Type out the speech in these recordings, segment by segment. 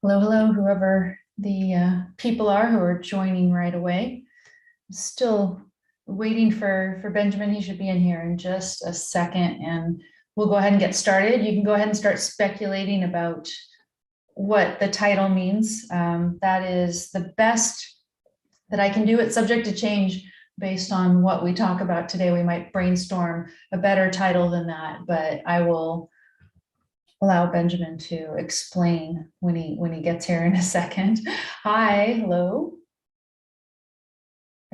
Hello, hello, whoever the people are who are joining right away. Still waiting for Benjamin. He should be in here in just a second, and we'll go ahead and get started. You can go ahead and start speculating about what the title means. That is the best that I can do. It's subject to change based on what we talk about today. We might brainstorm a better title than that, but I will allow Benjamin to explain when he gets here in a second. Hi, hello.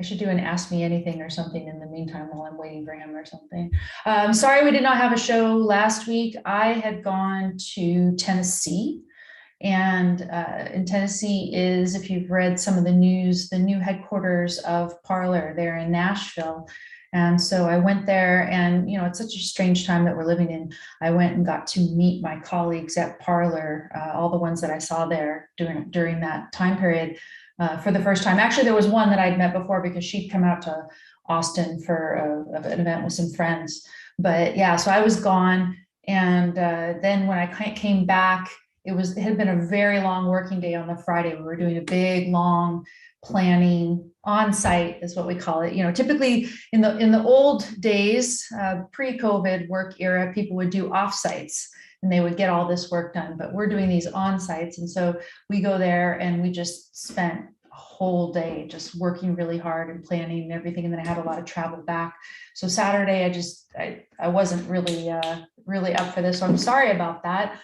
I should do an ask me anything or something in the meantime while I'm waiting for him or something. Sorry we did not have a show last week. I had gone to Tennessee, and in Tennessee is, if you've read some of the news, the new headquarters of Parler there in Nashville. And so I went there, and it's such a strange time that we're living in. I went and got to meet my colleagues at Parler, all the ones that I saw there during that time period for the first time. Actually, there was one that I'd met before because she'd come out to Austin for an event with some friends. But yeah, so I was gone, and then when I came back, it had been a very long working day on the Friday. We were doing a big, long planning on-site is what we call it. Typically in the old days, pre-COVID work era, people would do off-sites and they would get all this work done, but we're doing these on-sites. And so we go there and we just spent a whole day just working really hard and planning and everything. And then I had a lot of travel back. So Saturday, I wasn't really up for this. So I'm sorry about that.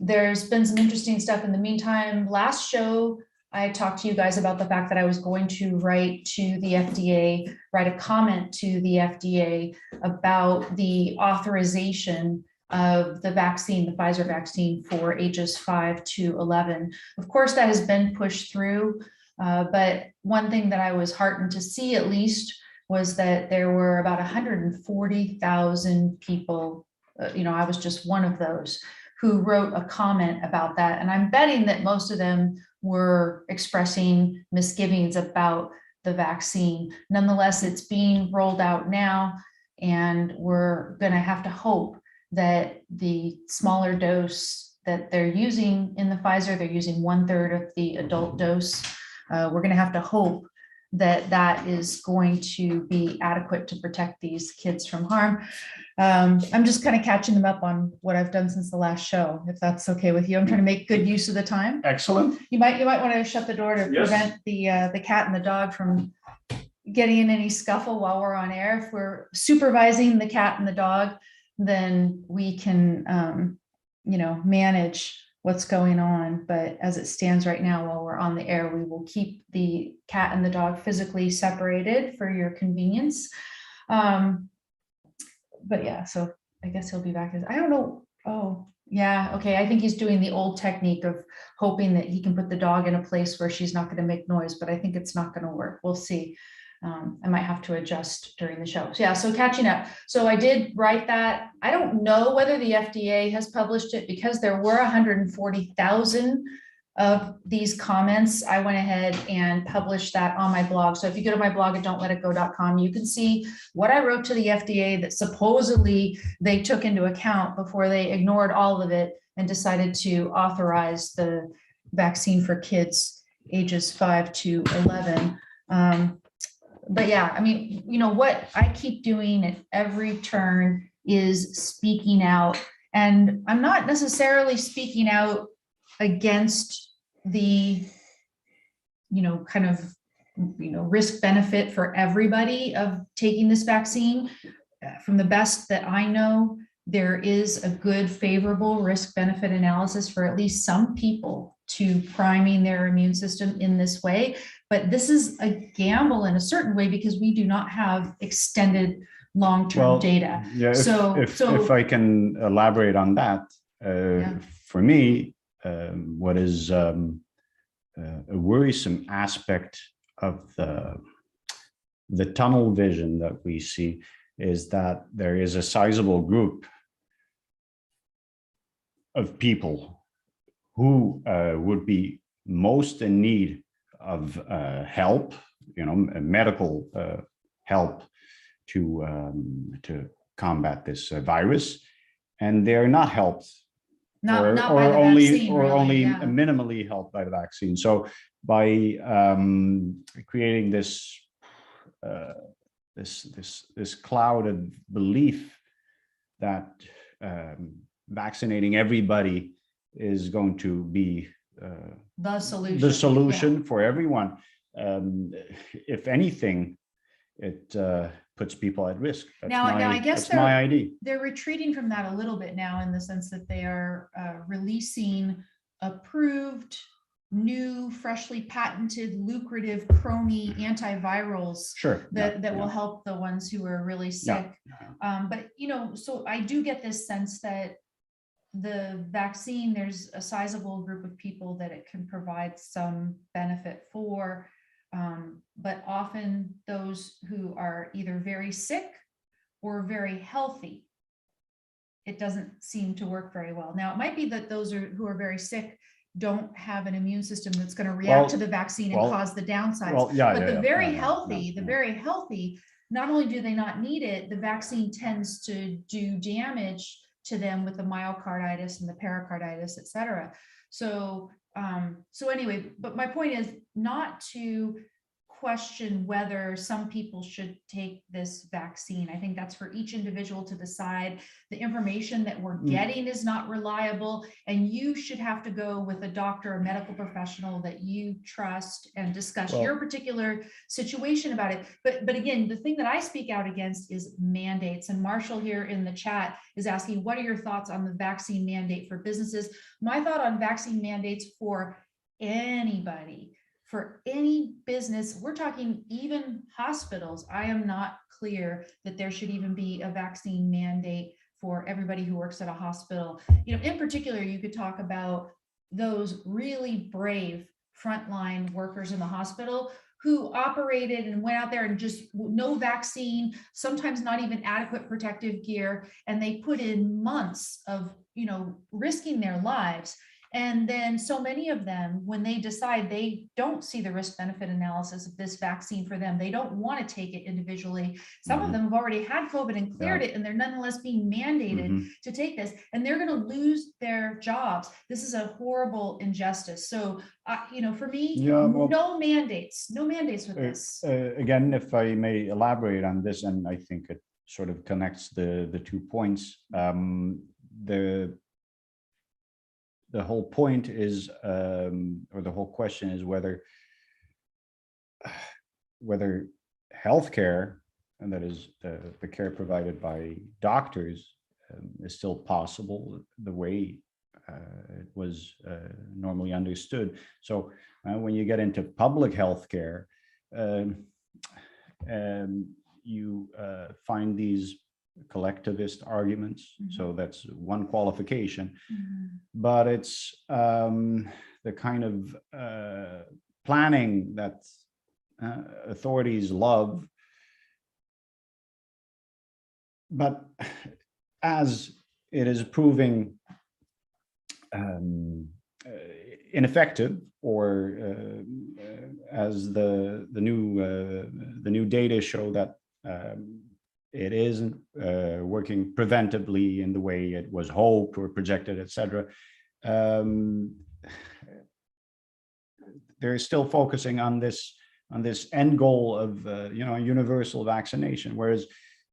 There's been some interesting stuff in the meantime. Last show, I talked to you guys about the fact that I was going to write to the FDA, write a comment to the FDA about the authorization of the vaccine, the Pfizer vaccine for ages 5 to 11. Of course, that has been pushed through, but one thing that I was heartened to see at least was that there were about 140,000 people, I was just one of those, who wrote a comment about that. And I'm betting that most of them were expressing misgivings about the vaccine. Nonetheless, it's being rolled out now, and we're going to have to hope that the smaller dose that they're using in the Pfizer, they're using 1/3 of the adult dose. We're going to have to hope that that is going to be adequate to protect these kids from harm. I'm just kind of catching them up on what I've done since the last show, if that's okay with you. I'm trying to make good use of the time. Excellent. You might want to shut the door to prevent the cat and the dog from getting in any scuffle while we're on air. If we're supervising the cat and the dog, then we can manage what's going on. But as it stands right now, while we're on the air, we will keep the cat and the dog physically separated for your convenience. But yeah, so I guess he'll be back. I don't know. Oh, yeah. Okay. I think he's doing the old technique of hoping that he can put the dog in a place where she's not going to make noise, but I think it's not going to work. We'll see. I might have to adjust during the show. So yeah, so catching up. So I did write that. I don't know whether the FDA has published it because there were 140,000 of these comments. I went ahead and published that on my blog. So if you go to my blog at don'tletitgo.com, you can see what I wrote to the FDA that supposedly they took into account before they ignored all of it and decided to authorize the vaccine for kids ages 5 to 11. But yeah, I mean, what I keep doing at every turn is speaking out, and I'm not necessarily speaking out against the, kind of, risk benefit for everybody of taking this vaccine. From the best that I know, there is a good favorable risk benefit analysis for at least some people to priming their immune system in this way. But this is a gamble in a certain way because we do not have extended long-term data. Yeah, so if I can elaborate on that, for me, what is a worrisome aspect of the tunnel vision that we see is that there is a sizable group of people who would be most in need of help, medical help to combat this virus, and they are not helped Not by the vaccine, or really, only yeah. minimally helped by the vaccine. So by creating this this cloud of belief that vaccinating everybody is going to be The solution. the solution for everyone. If anything, it puts people at risk. Now I guess that's my idea. They're retreating from that a little bit now, in the sense that they are releasing approved, new, freshly patented, lucrative, crony antivirals Sure. that will help the ones who are really sick. But so I do get this sense that the vaccine, there's a sizable group of people that it can provide some benefit for. But often those who are either very sick or very healthy, it doesn't seem to work very well. Now, it might be that those who are very sick don't have an immune system that's going to react to the vaccine and cause the downsides. But the very healthy, not only do they not need it, the vaccine tends to do damage to them with the myocarditis and the pericarditis, et cetera. So anyway, but my point is not to question whether some people should take this vaccine. I think that's for each individual to decide. The information that we're getting is not reliable, and you should have to go with a doctor or medical professional that you trust and discuss your particular situation about it. But again, the thing that I speak out against is mandates. And Marshall here in the chat is asking, what are your thoughts on the vaccine mandate for businesses? My thought on vaccine mandates for anybody, for any business, we're talking even hospitals, I am not clear that there should even be a vaccine mandate for everybody who works at a hospital. In particular, you could talk about those really brave frontline workers in the hospital who operated and went out there and just no vaccine, sometimes not even adequate protective gear, and they put in months of risking their lives. And then so many of them, when they decide they don't see the risk benefit analysis of this vaccine for them, they don't want to take it individually. Some of them have already had COVID and cleared it, and they're nonetheless being mandated to take this, and they're going to lose their jobs. This is a horrible injustice. So, for me, no mandates with this. Again, if I may elaborate on this, and I think it sort of connects the 2 points. The whole point is, or the whole question is whether healthcare, and that is the care provided by doctors, is still possible the way it was normally understood. So when you get into public healthcare, you find these collectivist arguments. So that's one qualification, but it's the kind of planning that authorities love. But as it is proving ineffective, or as the new data show that it isn't working preventively in the way it was hoped or projected, etc. They're still focusing on this end goal of universal vaccination, whereas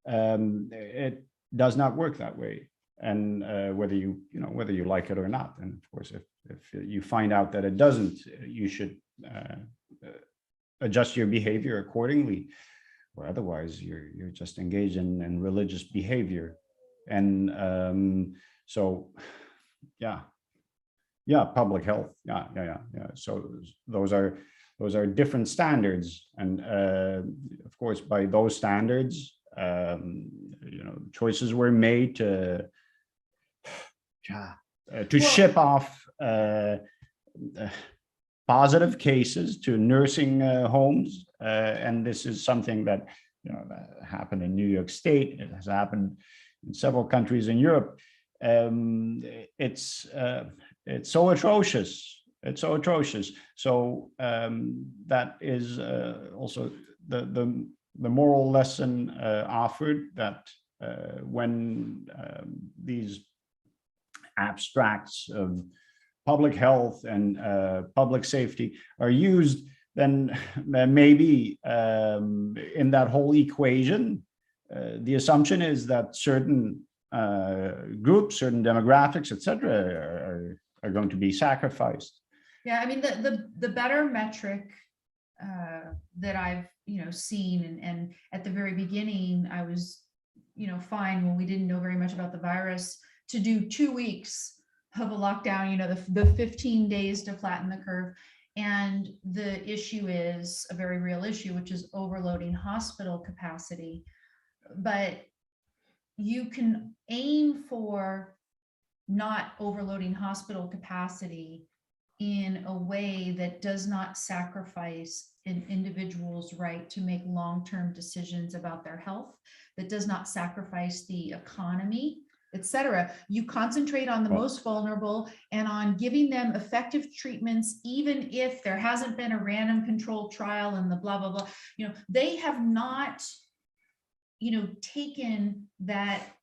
it does not work that way. And whether you like it or not, and of course, if you find out that it doesn't, you should adjust your behavior accordingly. Or otherwise, you're just engaged in religious behavior, and so, public health, So those are different standards, and of course, by those standards, choices were made to ship off positive cases to nursing homes, and this is something that that happened in New York State. It has happened in several countries in Europe. It's so atrocious. It's so atrocious. So that is also the moral lesson offered, that when these abstracts of public health and public safety are used, then maybe in that whole equation, the assumption is that certain groups, certain demographics, etc., are going to be sacrificed. Yeah, I mean, the better metric that I've seen, and at the very beginning, I was fine when we didn't know very much about the virus, to do 2 weeks of a lockdown, the 15 days to flatten the curve. And the issue is a very real issue, which is overloading hospital capacity. But you can aim for not overloading hospital capacity in a way that does not sacrifice an individual's right to make long-term decisions about their health, that does not sacrifice the economy, etc. You concentrate on the most vulnerable and on giving them effective treatments, even if there hasn't been a random controlled trial and the blah, blah, blah. They have not, taken that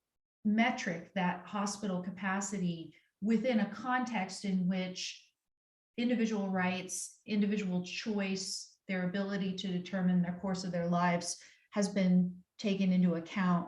metric, that hospital capacity, within a context in which individual rights, individual choice, their ability to determine their course of their lives has been taken into account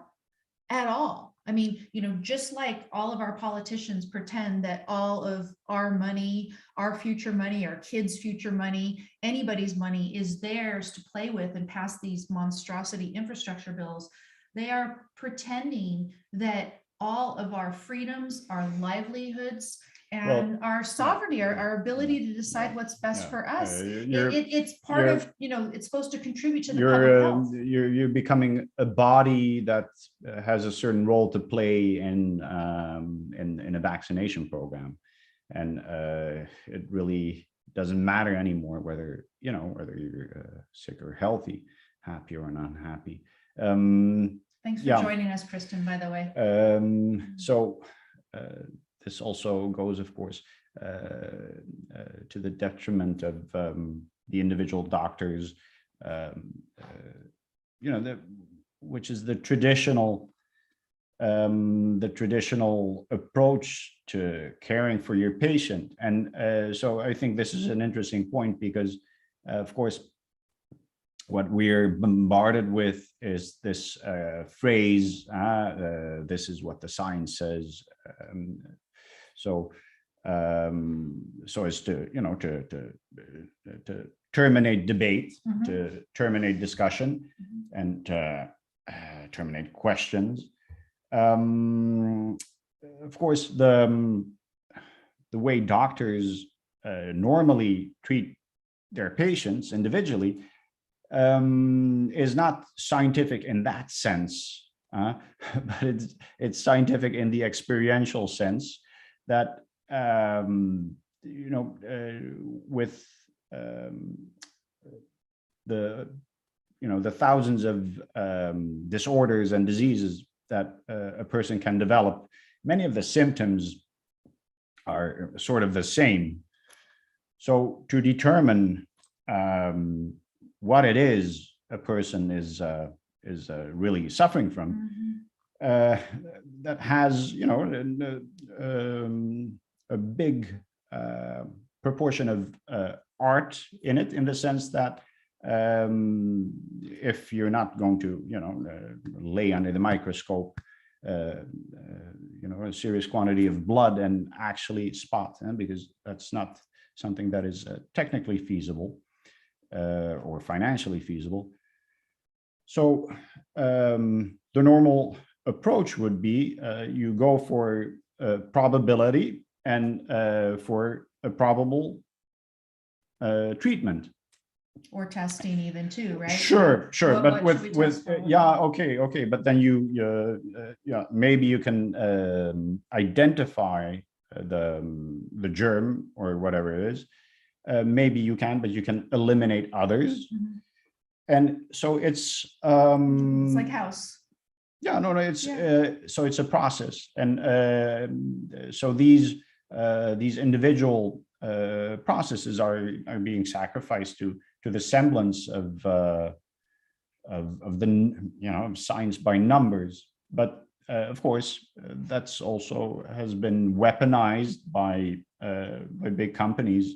at all. I mean, just like all of our politicians pretend that all of our money, our future money, our kids' future money, anybody's money is theirs to play with and pass these monstrosity infrastructure bills, they are pretending that all of our freedoms, our livelihoods, and our sovereignty, our ability to decide what's best for us. It's part of, it's supposed to contribute to the public health. You're becoming a body that has a certain role to play in a vaccination program, and it really doesn't matter anymore whether you're sick or healthy, happy or unhappy. Thanks for joining us, Kristen, by the way. So this also goes, of course, to the detriment of the individual doctors, which is the traditional approach to caring for your patient. And so I think this is an interesting point because, of course, what we're bombarded with is this phrase, this is what the science says. So as to terminate debate, to terminate discussion, and terminate questions. Of course, the way doctors normally treat their patients individually is not scientific in that sense, but it's scientific in the experiential sense that with the thousands of disorders and diseases that a person can develop, many of the symptoms are sort of the same. So to determine what it is a person is really suffering from, that has a big proportion of art in it, in the sense that if you're not going to lay under the microscope a serious quantity of blood and actually spot, because that's not something that is technically feasible or financially feasible. So the normal approach would be you go for probability and for a probable treatment. Or testing even too, right? Sure. But okay. But then maybe you can identify the germ or whatever it is. Maybe you can, but you can eliminate others. And so it's like house. Yeah, no, it's so it's a process, and so these individual processes are being sacrificed to the semblance of the science by numbers. But of course, that's also has been weaponized by big companies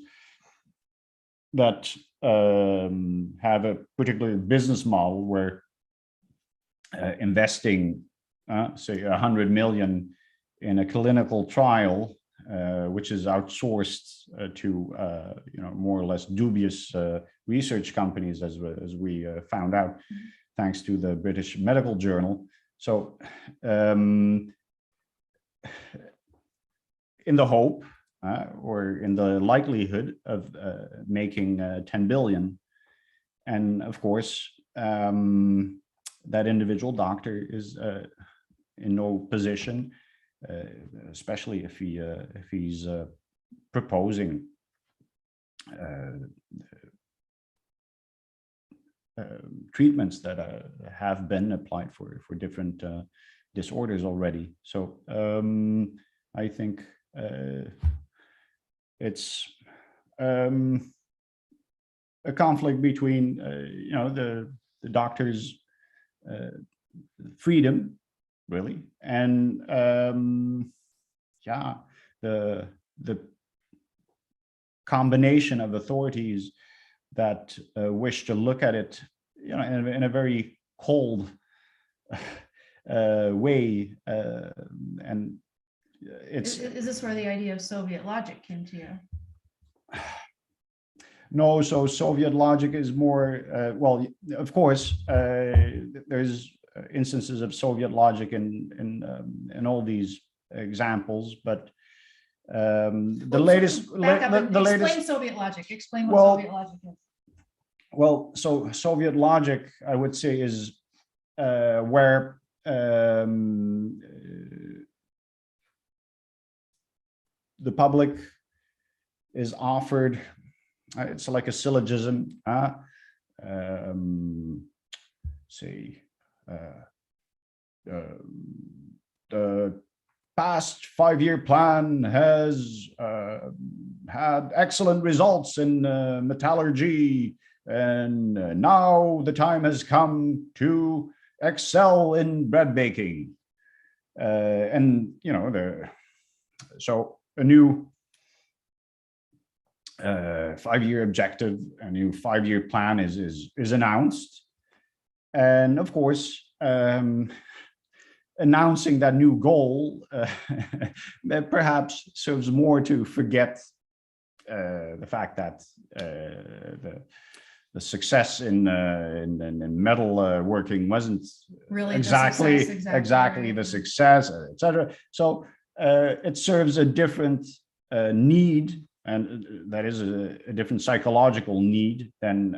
that have a particular business model where investing, say, 100 million in a clinical trial, which is outsourced to more or less dubious research companies, as we found out, thanks to the British Medical Journal. So, in the hope or in the likelihood of making 10 billion, and of course, that individual doctor is in no position, especially if he's proposing treatments that have been applied for different disorders already. So I think it's a conflict between the doctor's freedom, really, and the combination of authorities that wish to look at it, in a very cold way, and it's. Is this where the idea of Soviet logic came to you? No, so Soviet logic is more, well, of course, there's instances of Soviet logic in all these examples, but the latest, Explain Soviet logic. Explain what Soviet logic is. Well, so Soviet logic, I would say, is where the public is offered. It's like a syllogism. Say, the past 5-year plan has had excellent results in metallurgy, and now the time has come to excel in bread baking. And so a new 5-year objective, a new 5-year plan is announced, and of course, announcing that new goal that perhaps serves more to forget the fact that the success in metal working wasn't really exactly the success, etc. So it serves a different need, and that is a different psychological need than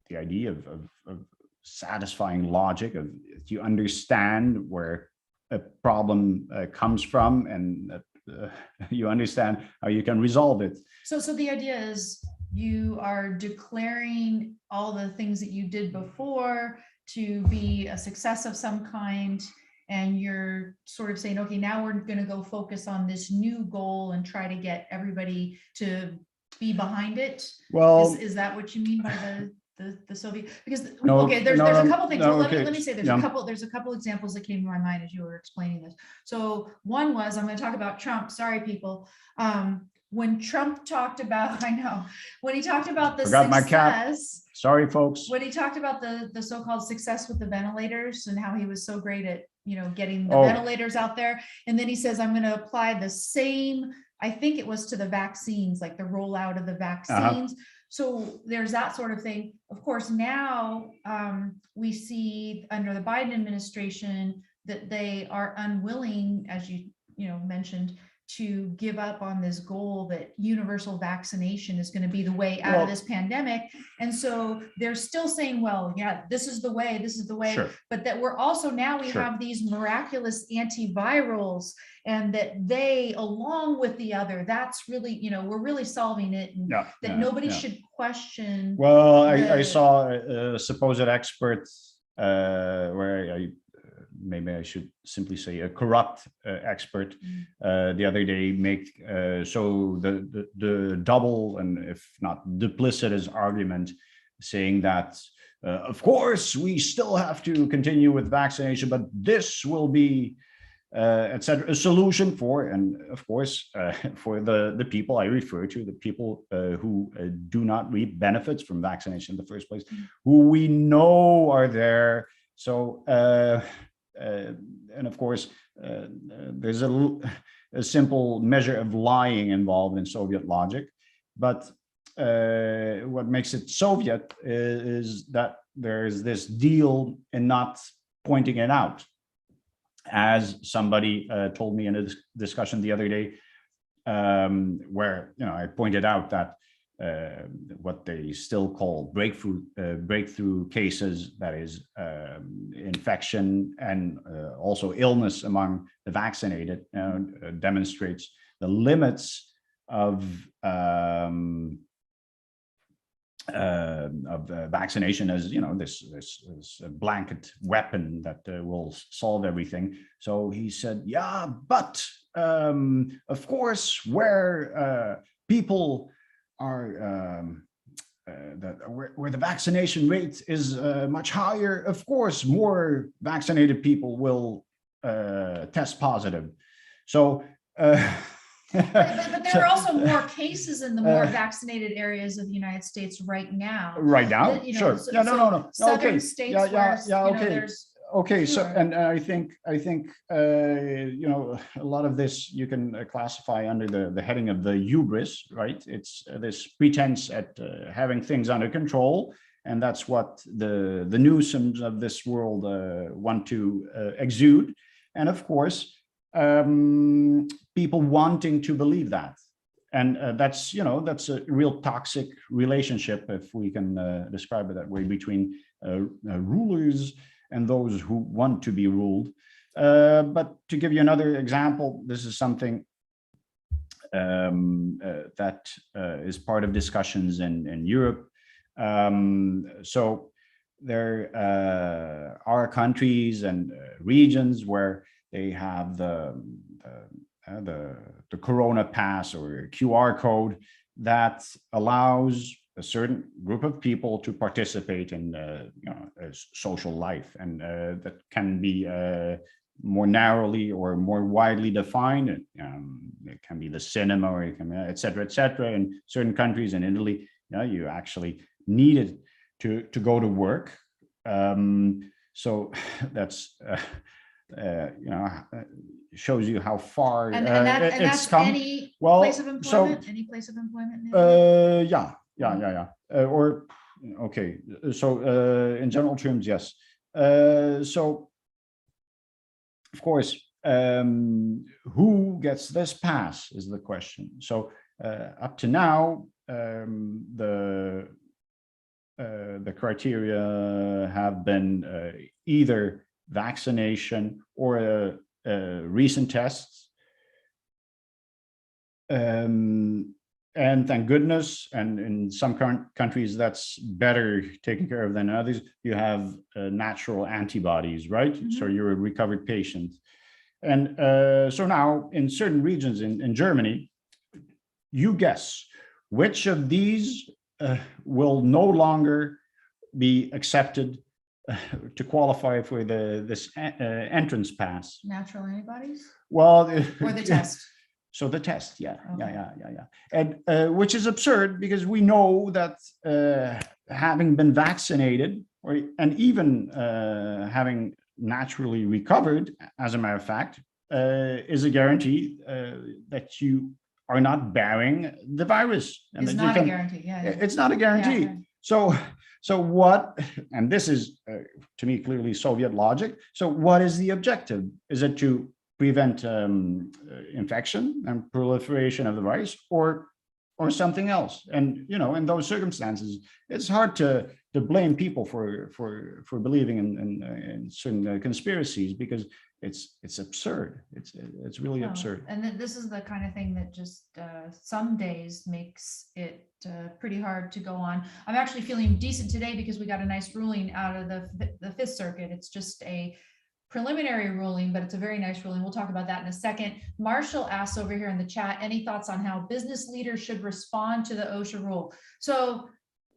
the idea of satisfying logic, of you understand where a problem comes from, and you understand how you can resolve it. So the idea is you are declaring all the things that you did before to be a success of some kind, and you're sort of saying, okay, now we're going to go focus on this new goal and try to get everybody to be behind it. Well, is that what you mean by the Soviet? Because there's a couple things. Let me say there's a couple examples that came to my mind as you were explaining this. So one was, I'm going to talk about Trump. Sorry, people. When Trump talked about, when he talked about the success. Sorry, folks. When he talked about the so-called success with the ventilators and how he was so great at getting the ventilators out there, and then he says, I'm going to apply the same, I think it was to the vaccines, like the rollout of the vaccines. So there's that sort of thing. Of course, now we see under the Biden administration that they are unwilling, as you mentioned, to give up on this goal that universal vaccination is going to be the way out of this pandemic. And so they're still saying, well, yeah, this is the way, sure. But that we're also now we have these miraculous antivirals, and that they, along with the other, that's really, we're really solving it, and that nobody should question. Well, I saw a supposed expert where maybe I should simply say a corrupt expert the other day make so the double, and if not duplicitous, argument, saying that of course, we still have to continue with vaccination, but this will be, etc., a solution for, and of course, for the people I refer to, the people who do not reap benefits from vaccination in the first place, who we know are there. So, and of course, there's a simple measure of lying involved in Soviet logic, but what makes it Soviet is that there's this deal in not pointing it out. As somebody told me in a discussion the other day, where I pointed out that what they still call breakthrough cases, that is infection and also illness among the vaccinated, demonstrates the limits of vaccination as this blanket weapon that will solve everything. So he said, yeah, but of course, where people are where the vaccination rate is much higher, of course, more vaccinated people will test positive. So but there are also more cases in the more vaccinated areas of the United States right now. Right now, sure. So, yeah, no. Southern Okay. states Yeah. where, Okay. there's Okay. So, fewer. and I think a lot of this you can classify under the heading of the hubris, right? It's this pretense at having things under control, and that's what the Newsoms of this world want to exude, and of course, people wanting to believe that. And that's a real toxic relationship, if we can describe it that way, between rulers and those who want to be ruled. But to give you another example, this is something that is part of discussions in Europe. So there are countries and regions where they have the Corona Pass or QR code that allows a certain group of people to participate in social life, and that can be more narrowly or more widely defined. It can be the cinema, or it can be, et cetera. In certain countries, in Italy, you actually needed to go to work. So that's shows you how far and it's that's come. any Well, place of employment. so Any place of employment. yeah. Or okay. So in general terms, yes. So of course, who gets this pass is the question. So up to now, the criteria have been either vaccination or recent tests. And thank goodness, and in some countries that's better taken care of than others, you have natural antibodies, right? Mm-hmm. So you're a recovered patient. And so now in certain regions in Germany, you guess which of these will no longer be accepted to qualify for this entrance pass. Natural antibodies? Well, or the test. So the test, yeah, okay. yeah. And which is absurd, because we know that having been vaccinated, and even having naturally recovered, as a matter of fact, is a guarantee that you are not bearing the virus. And it's not a guarantee, yeah. It's not a guarantee. Yeah. So what, and this is to me clearly Soviet logic. So what is the objective? Is it to prevent infection and proliferation of the virus, or something else? And in those circumstances, it's hard to blame people for believing in certain conspiracies, because it's absurd. It's really absurd. And this is the kind of thing that just some days makes it pretty hard to go on. I'm actually feeling decent today because we got a nice ruling out of the Fifth Circuit. It's just a preliminary ruling, but it's a very nice ruling. We'll talk about that in a second. Marshall asks over here in the chat, any thoughts on how business leaders should respond to the OSHA rule? So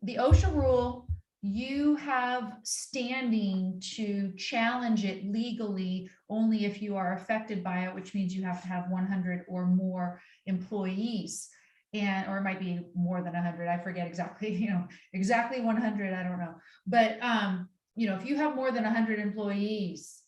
the OSHA rule, you have standing to challenge it legally only if you are affected by it, which means you have to have 100 or more employees. And, or it might be more than 100, I forget exactly, exactly 100, I don't know. But, if you have more than 100 employees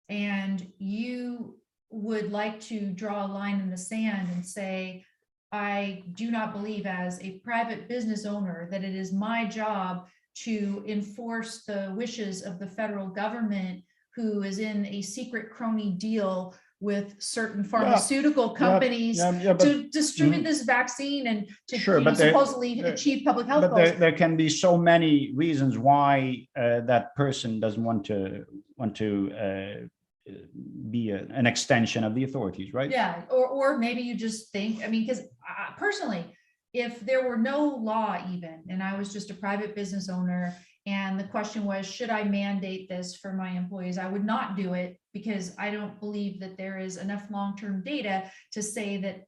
and you would like to draw a line in the sand and say, I do not believe as a private business owner that it is my job to enforce the wishes of the federal government, who is in a secret crony deal with certain pharmaceutical companies to distribute this vaccine and to supposedly achieve public health goals. There can be so many reasons why that person doesn't want to be an extension of the authorities, right? Yeah, or maybe you just think, because personally, if there were no law even, and I was just a private business owner, and the question was, should I mandate this for my employees? I would not do it, because I don't believe that there is enough long-term data to say that,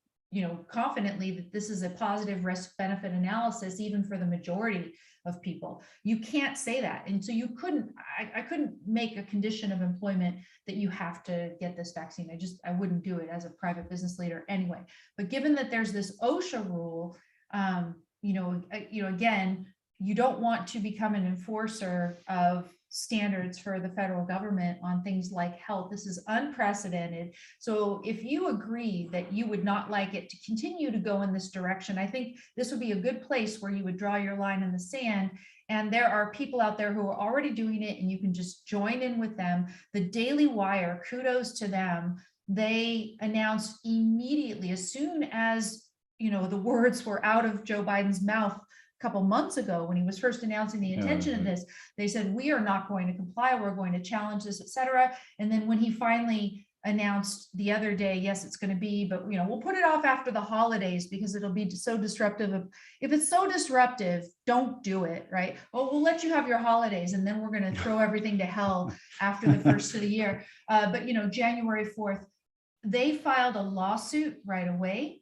confidently that this is a positive risk benefit analysis, even for the majority of people. You can't say that. And so I couldn't make a condition of employment that you have to get this vaccine. I wouldn't do it as a private business leader anyway. But given that there's this OSHA rule, again, you don't want to become an enforcer of standards for the federal government on things like health. This is unprecedented. So if you agree that you would not like it to continue to go in this direction, I think this would be a good place where you would draw your line in the sand. And there are people out there who are already doing it, and you can just join in with them. The Daily Wire, kudos to them. They announced immediately, as soon as the words were out of Joe Biden's mouth couple months ago, when he was first announcing the intention of this, they said, we are not going to comply, we're going to challenge this, etc. And then when he finally announced the other day, yes, it's going to be, but we'll put it off after the holidays because it'll be so disruptive. If it's so disruptive, don't do it, right? Oh, we'll let you have your holidays, and then we're going to throw everything to hell after the first of the year. But January 4th, they filed a lawsuit right away.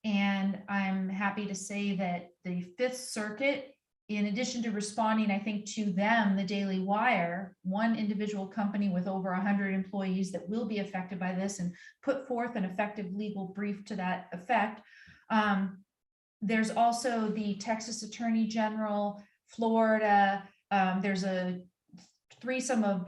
And I'm happy to say that the Fifth Circuit, in addition to responding, I think, to them, the Daily Wire, one individual company with over 100 employees that will be affected by this, and put forth an effective legal brief to that effect. There's also the Texas Attorney General, Florida. There's a threesome of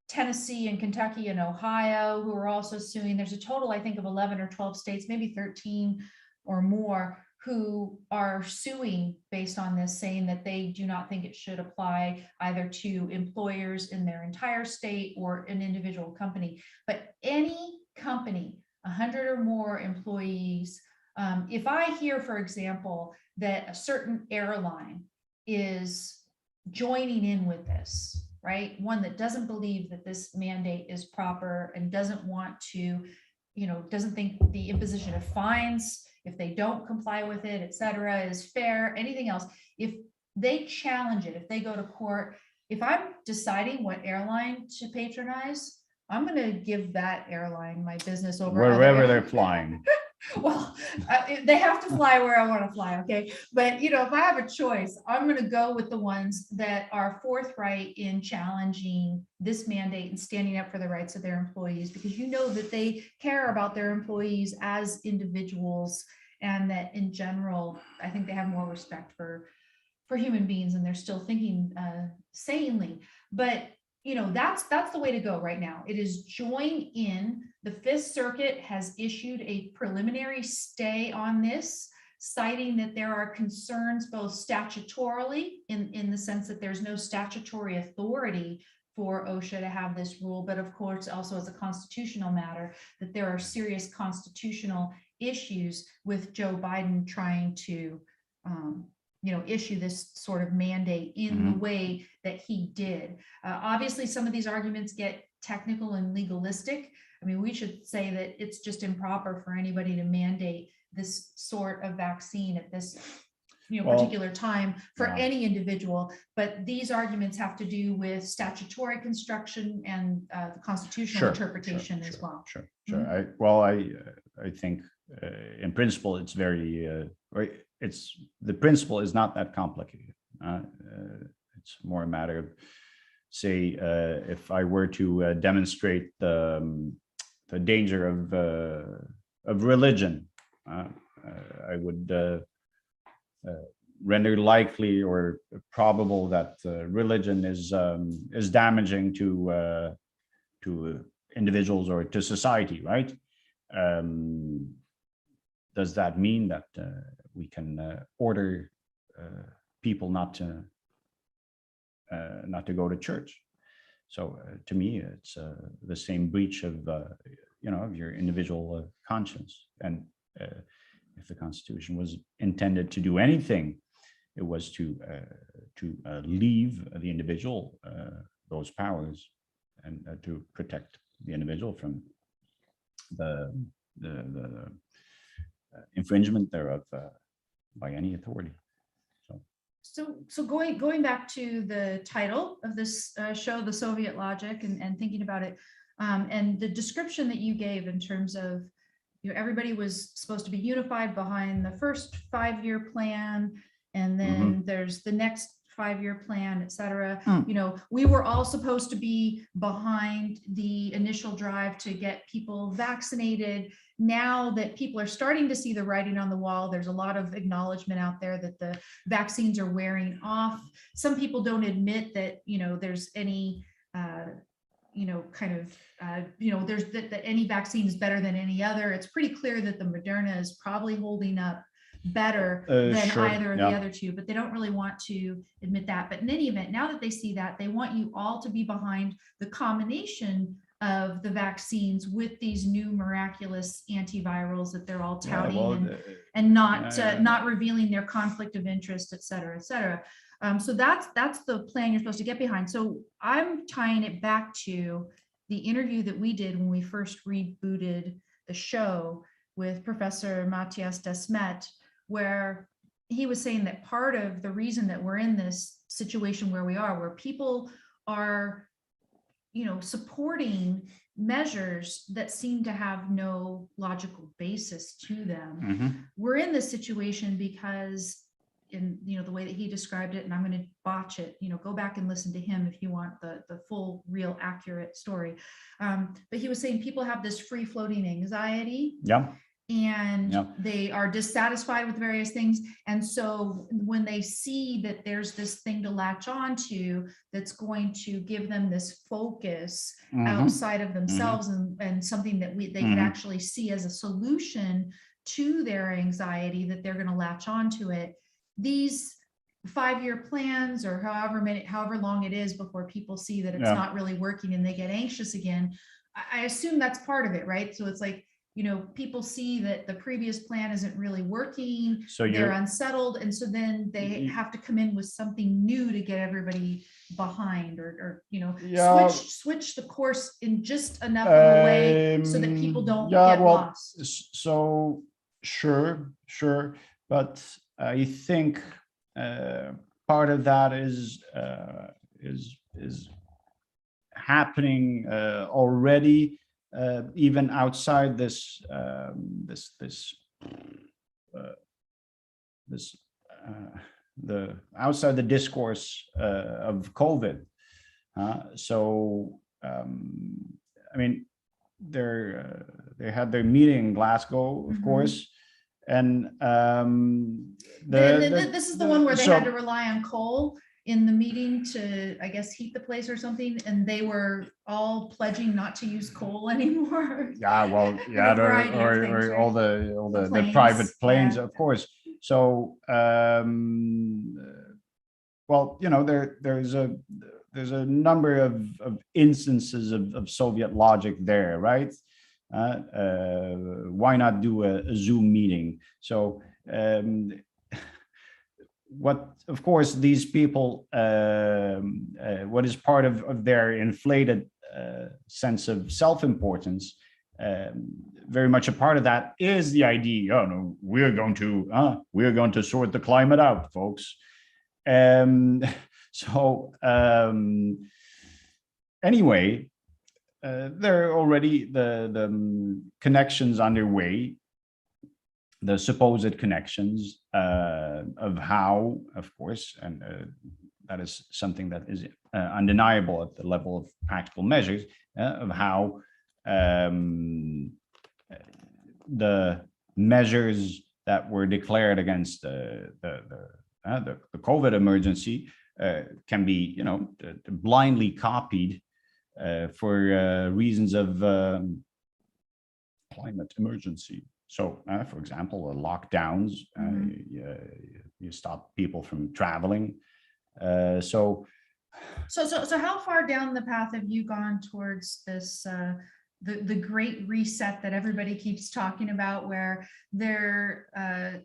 Tennessee and Kentucky and Ohio who are also suing. There's a total, I think, of 11 or 12 states, maybe 13 or more, who are suing based on this, saying that they do not think it should apply either to employers in their entire state or an individual company. But any company, 100 or more employees, if I hear, for example, that a certain airline is joining in with this, right? One that doesn't believe that this mandate is proper and doesn't want to, doesn't think the imposition of fines if they don't comply with it, et cetera, is fair, anything else. If they challenge it, if they go to court, if I'm deciding what airline to patronize, I'm going to give that airline my business over wherever they're flying. Well, they have to fly where I want to fly. Okay. But, if I have a choice, I'm going to go with the ones that are forthright in challenging this mandate and standing up for the rights of their employees, because that they care about their employees as individuals, and that in general, I think they have more respect for human beings, and they're still thinking sanely. But that's the way to go right now. It is join in. The Fifth Circuit has issued a preliminary stay on this, citing that there are concerns both statutorily, in the sense that there's no statutory authority for OSHA to have this rule, but of course also as a constitutional matter, that there are serious constitutional issues with Joe Biden trying to issue this sort of mandate in the way that he did. Obviously, some of these arguments get technical and legalistic. We should say that it's just improper for anybody to mandate this sort of vaccine at this particular time for any individual. But these arguments have to do with statutory construction and the constitutional interpretation as well. Sure. I think in principle, it's very, the principle is not that complicated. It's more a matter of, say, if I were to demonstrate the danger of religion, I would render likely or probable that religion is damaging to individuals or to society, right? Does that mean that we can order people not to go to church? So to me, it's the same breach of of your individual conscience. And if the Constitution was intended to do anything, it was to leave the individual those powers and to protect the individual from the infringement thereof by any authority. So going back to the title of this show, The Soviet Logic, and thinking about it, and the description that you gave in terms of, everybody was supposed to be unified behind the first 5-year plan, and then there's the next 5-year plan, et cetera. We were all supposed to be behind the initial drive to get people vaccinated. Now that people are starting to see the writing on the wall, there's a lot of acknowledgement out there that the vaccines are wearing off. Some people don't admit that, there's any, there's that any vaccine is better than any other. It's pretty clear that the Moderna is probably holding up better than either of the other two, but they don't really want to admit that. But in any event, now that they see that, they want you all to be behind the combination of the vaccines with these new miraculous antivirals that they're all touting, and not revealing their conflict of interest, et cetera, et cetera. So that's the plan you're supposed to get behind. So I'm tying it back to the interview that we did when we first rebooted the show with Professor Matthias Desmet, where he was saying that part of the reason that we're in this situation where we are, where people are, supporting measures that seem to have no logical basis to them. We're in this situation because, in the way that he described it, and I'm going to botch it, go back and listen to him if you want the full, real, accurate story. But he was saying people have this free floating anxiety. And they are dissatisfied with various things. And so when they see that there's this thing to latch on to that's going to give them this focus outside of themselves, and something that they can actually see as a solution to their anxiety, that they're going to latch on to it. These 5-year plans, or however long it is before people see that it's not really working and they get anxious again, I assume that's part of it, right? So it's like, people see that the previous plan isn't really working, so they're unsettled, and so then they have to come in with something new to get everybody behind, or switch the course in just enough of a way so that people don't get lost. So sure, but I think part of that is happening already. Even outside this outside the discourse of COVID. I mean, they had their meeting in Glasgow, of course, and this is the one where they had to rely on coal in the meeting to, I guess, heat the place or something, and they were all pledging not to use coal anymore. Or all the planes, private planes, of course. So, there's a number of instances of Soviet logic there, right? Why not do a Zoom meeting? So, what, of course, these people, what is part of their inflated sense of self-importance, very much a part of that is the idea, we're going to sort the climate out, folks. Anyway, there are already the connections underway, the supposed connections of how, of course, and that is something that is undeniable at the level of practical measures of how the measures that were declared against the COVID emergency can be, blindly copied for reasons of climate emergency. So, for example, lockdowns, you stop people from traveling. So how far down the path have you gone towards this, the great reset that everybody keeps talking about, where they're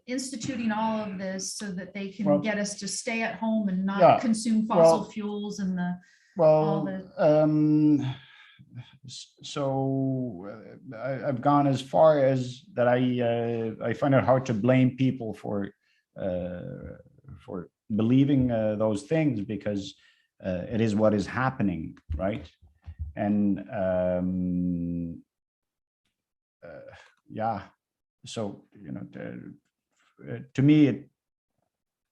instituting all of this so that they can get us to stay at home and not consume fossil fuels and I've gone as far as that I find it hard to blame people for believing those things, because it is what is happening, right? And so to me it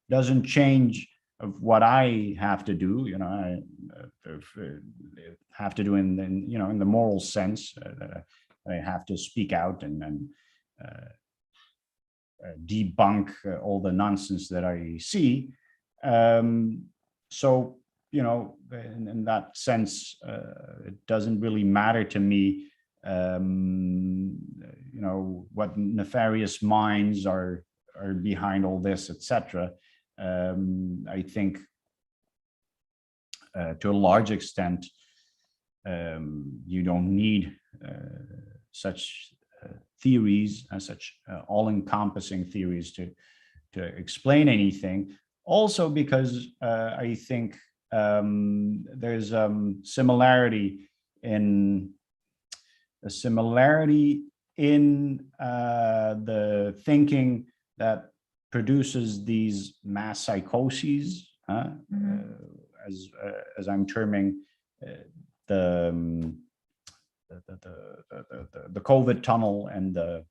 doesn't change of what I have to do. I have to do in the moral sense. I have to speak out and debunk all the nonsense that I see. So in that sense, it doesn't really matter to me, what nefarious minds are behind all this, etc. I think to a large extent, you don't need such theories and such all-encompassing theories to explain anything. Also, because I think there's a similarity in the thinking that produces these mass psychoses, as I'm terming the COVID tunnel and the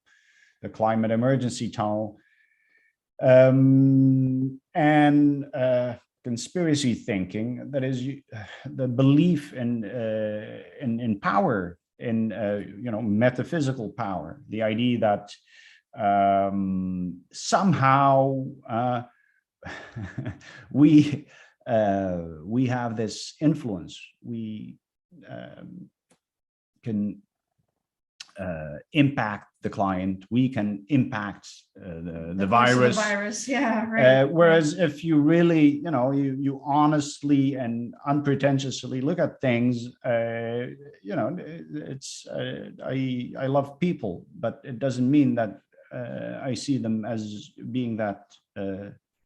climate emergency tunnel, and conspiracy thinking, that is the belief in power, in metaphysical power, the idea that somehow we have this influence. We can impact the client. We can impact the virus. Whereas if you really, you honestly and unpretentiously look at things, it's I love people, but it doesn't mean that I see them as being that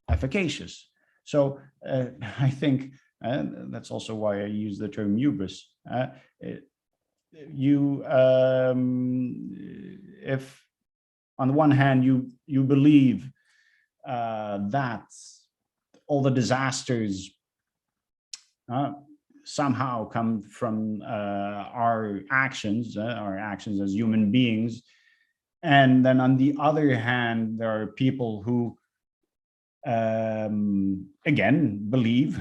efficacious. So I think that's also why I use the term hubris. If on the one hand you believe that all the disasters somehow come from our actions as human beings, and then on the other hand there are people who again believe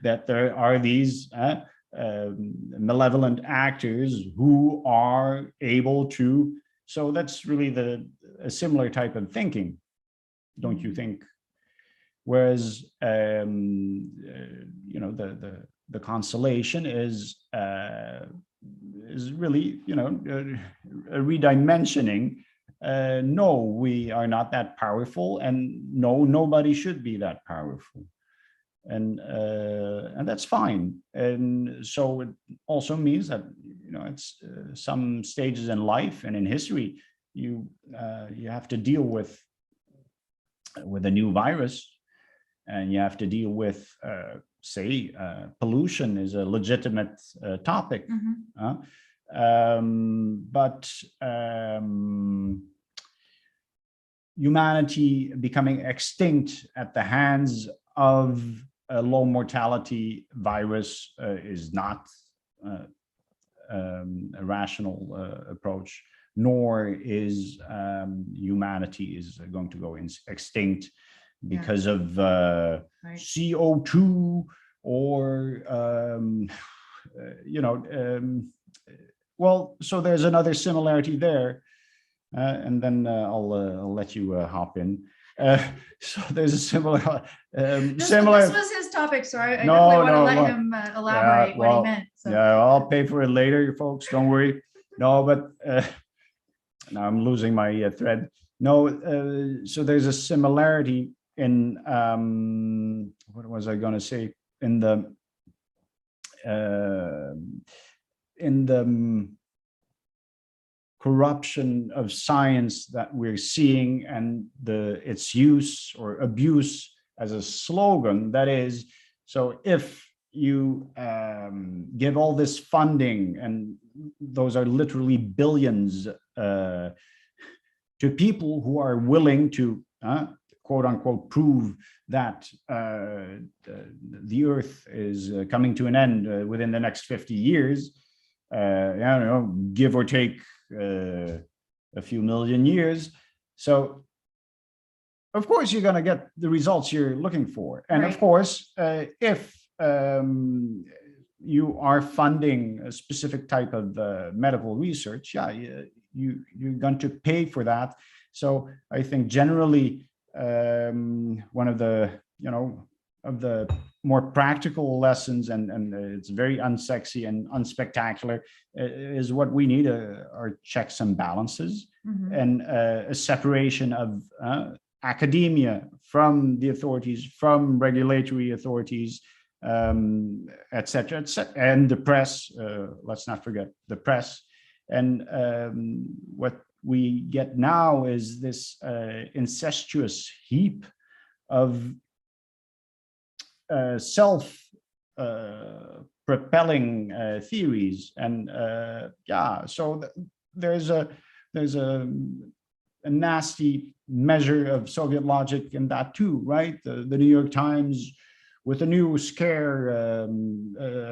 that there are these malevolent actors who are able to. So that's really a similar type of thinking, don't you think? Whereas the consolation is really a redimensioning. No, we are not that powerful, and no, nobody should be that powerful. And that's fine. And so it also means that it's some stages in life and in history you have to deal with a new virus, and you have to deal with say pollution is a legitimate topic. But humanity becoming extinct at the hands of a low mortality virus is not a rational approach, nor is humanity is going to go extinct because of Right. CO2 or, well, so there's another similarity there. And then I'll let you hop in. So there's a similar, This was his topic, so I No, definitely want to no, let well, him elaborate what he well, meant. So. yeah, I'll pay for it later, you folks, don't worry. No, but now I'm losing my thread. No, so there's a similarity in, what was I gonna say? In the corruption of science that we're seeing, and its use or abuse as a slogan. That is, so if you give all this funding, and those are literally billions, to people who are willing to quote unquote prove that the earth is coming to an end within the next 50 years, give or take a few million years. So of course you're going to get the results you're looking for. And Right. Of course, if you are funding a specific type of medical research, you're going to pay for that. So I think generally one of the more practical lessons, and it's very unsexy and unspectacular, is what we need are checks and balances, and a separation of academia from the authorities, from regulatory authorities, et cetera, and the press. Let's not forget the press. And what we get now is this incestuous heap of self-propelling theories, and so there's a nasty measure of Soviet logic in that too, right? The New York Times with a new scare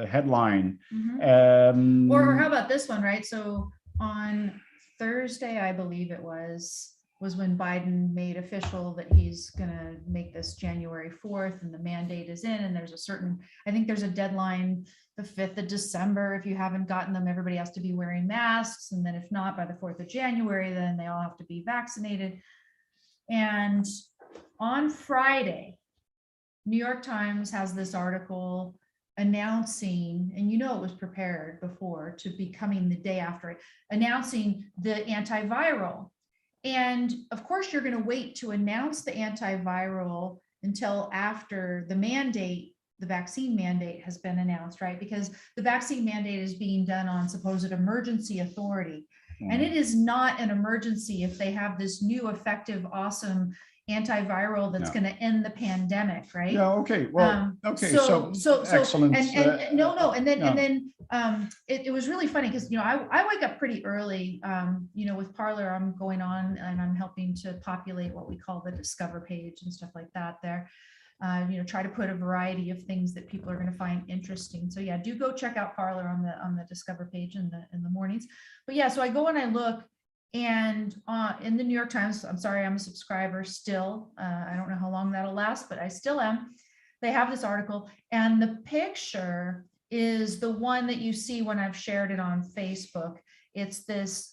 headline. Or how about this one, right? So on Thursday, I believe it was when Biden made official that he's going to make this January 4th, and the mandate is in, and there's a certain, I think there's a deadline, the 5th of December. If you haven't gotten them, everybody has to be wearing masks. And then if not, by the 4th of January, then they all have to be vaccinated. And on Friday, New York Times has this article announcing, and it was prepared before to be coming the day after it, announcing the antiviral. And of course, you're going to wait to announce the antiviral until after the mandate, the vaccine mandate has been announced, right? Because the vaccine mandate is being done on supposed emergency authority. And it is not an emergency if they have this new effective, awesome antiviral that's going to end the pandemic, right? Yeah. Okay. Well. Okay. So excellent. And then it was really funny because I wake up pretty early. With Parler, I'm going on and I'm helping to populate what we call the Discover page and stuff like that there. Try to put a variety of things that people are going to find interesting. So yeah, do go check out Parler on the Discover page in the mornings. But yeah, so I go and I look. And in the New York Times, I'm sorry, I'm a subscriber still. I don't know how long that'll last, but I still am. They have this article, and the picture is the one that you see when I've shared it on Facebook. It's this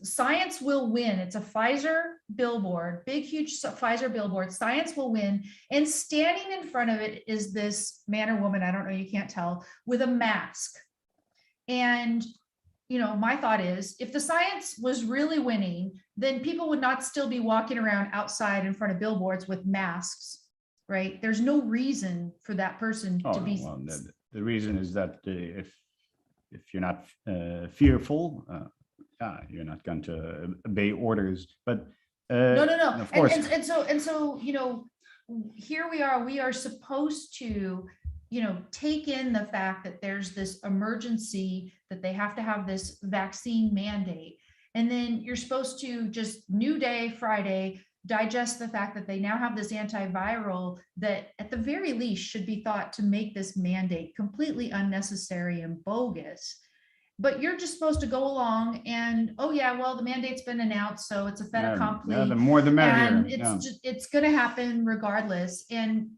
science will win. It's a Pfizer billboard, big, huge Pfizer billboard. Science will win. And standing in front of it is this man or woman, I don't know, you can't tell, with a mask. And my thought is, if the science was really winning, then people would not still be walking around outside in front of billboards with masks, right? There's no reason for that person to be. Well, the reason is that if you're not fearful, you're not going to obey orders. But no. Of course. And so here we are supposed to take in the fact that there's this emergency, that they have to have this vaccine mandate. And then you're supposed to just new day, Friday, digest the fact that they now have this antiviral that at the very least should be thought to make this mandate completely unnecessary and bogus. but you're just supposed to go along and, oh yeah, well, the mandate's been announced, so it's a fait accompli. Yeah, the more the merrier. And it's going to happen regardless. And,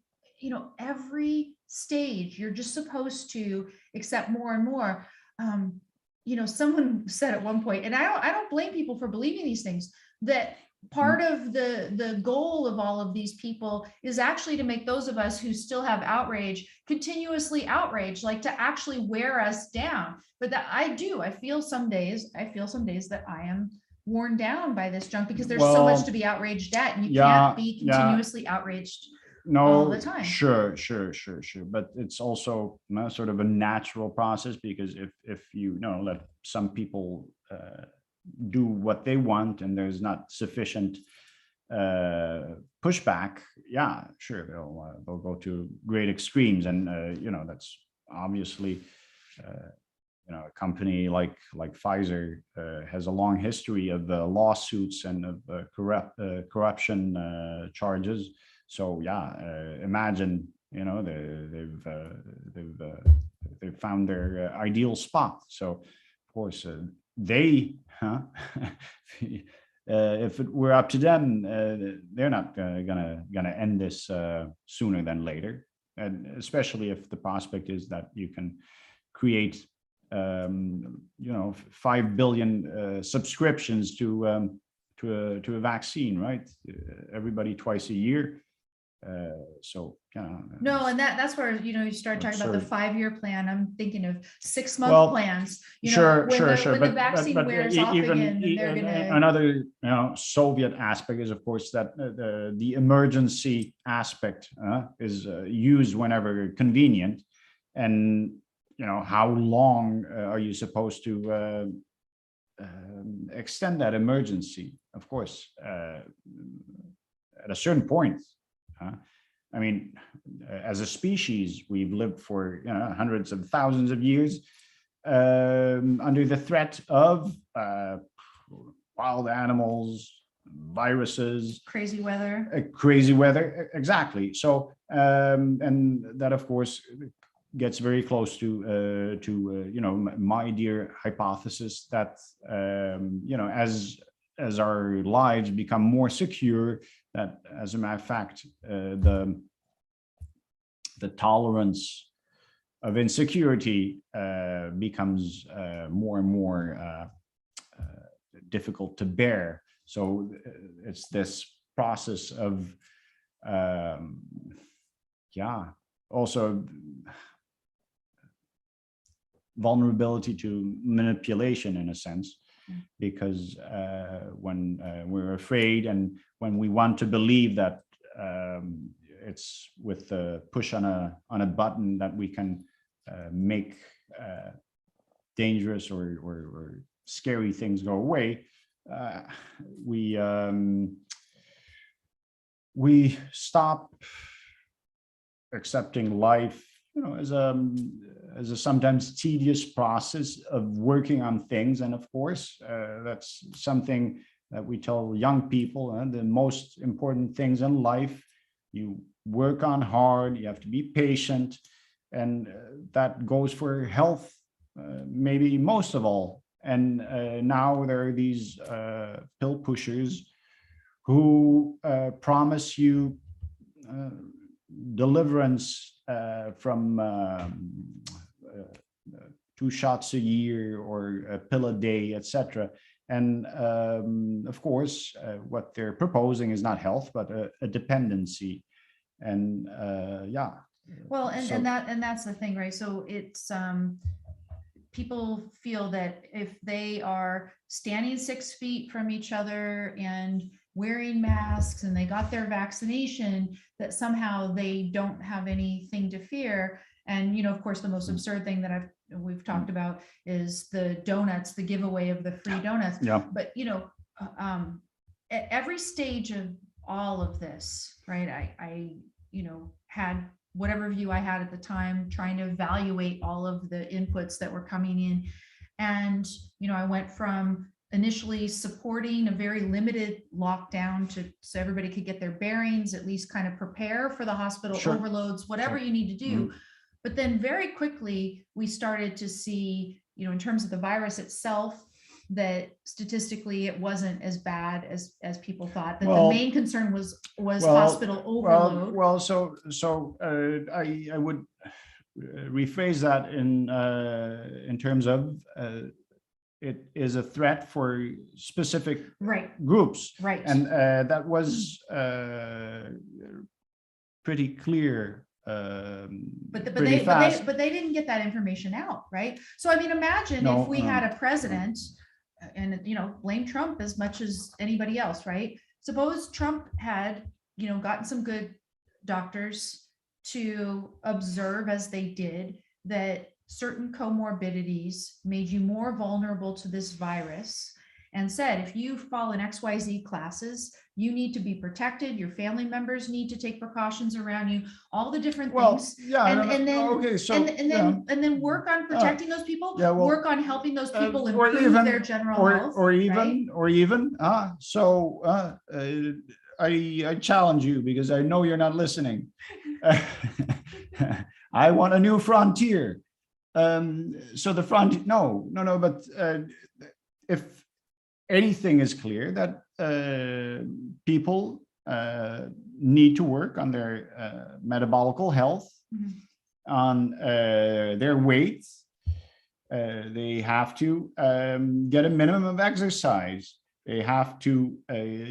every stage, you're just supposed to accept more and more. Someone said at one point, and I don't blame people for believing these things, that part of the goal of all of these people is actually to make those of us who still have outrage continuously outraged, like to actually wear us down. But that I feel some days that I am worn down by this junk, because there's so much to be outraged at, and you can't be continuously outraged all the time. Sure. But it's also sort of a natural process, because if you let some people do what they want and there's not sufficient pushback, sure, they'll go to great extremes. And that's obviously a company like Pfizer has a long history of lawsuits and of corruption charges. So imagine they've found their ideal spot. So of course if it were up to them, they're not gonna end this sooner than later. And especially if the prospect is that you can create 5 billion subscriptions to a vaccine, right? Everybody twice a year. No, and that's where you start talking about the 5-year plan. I'm thinking of 6-month plans. Sure. When the vaccine wears off again, they're gonna. Another Soviet aspect is, of course, that the emergency aspect is used whenever convenient. And how long are you supposed to extend that emergency? Of course, at a certain point. I mean, as a species, we've lived for hundreds of thousands of years under the threat of wild animals, viruses, crazy weather. Exactly. So, and that, of course, gets very close to my dear hypothesis that as our lives become more secure, that, as a matter of fact, the tolerance of insecurity becomes more and more difficult to bear. So it's this process of, also vulnerability to manipulation, in a sense. Because when we're afraid and when we want to believe that it's with the push on a button that we can make dangerous or scary things go away, we stop accepting life as a sometimes tedious process of working on things. And of course, that's something that we tell young people, and the most important things in life, you work on hard, you have to be patient, and that goes for health, maybe most of all. And now there are these pill pushers who promise you deliverance from 2 shots a year or a pill a day, etc. And of course, what they're proposing is not health, but a dependency. And Well, and that's the thing, right? So it's people feel that if they are standing 6 feet from each other and wearing masks and they got their vaccination, that somehow they don't have anything to fear. And of course, the most absurd thing that we've talked about is the donuts, the giveaway of the free donuts. Yeah. But at every stage of all of this, right, I had whatever view I had at the time, trying to evaluate all of the inputs that were coming in. And I went from initially supporting a very limited lockdown so everybody could get their bearings, at least kind of prepare for the hospital overloads, whatever you need to do. But then very quickly, we started to see in terms of the virus itself, that statistically it wasn't as bad as people thought, that the main concern was hospital overload. I would rephrase that in terms of it is a threat for specific groups, and that was pretty clear. But they didn't get that information out, right? So I mean, imagine if we had a president, and blame Trump as much as anybody else, right? Suppose Trump had gotten some good doctors to observe, as they did, that certain comorbidities made you more vulnerable to this virus, and said, if you fall in XYZ classes, you need to be protected. Your family members need to take precautions around you, all the different things. And then work on protecting those people, work on helping those people improve their general health. I challenge you, because I know you're not listening. I want a new frontier. So the front, but if anything is clear, that people need to work on their metabolical health, on their weight. They have to get a minimum of exercise. They have to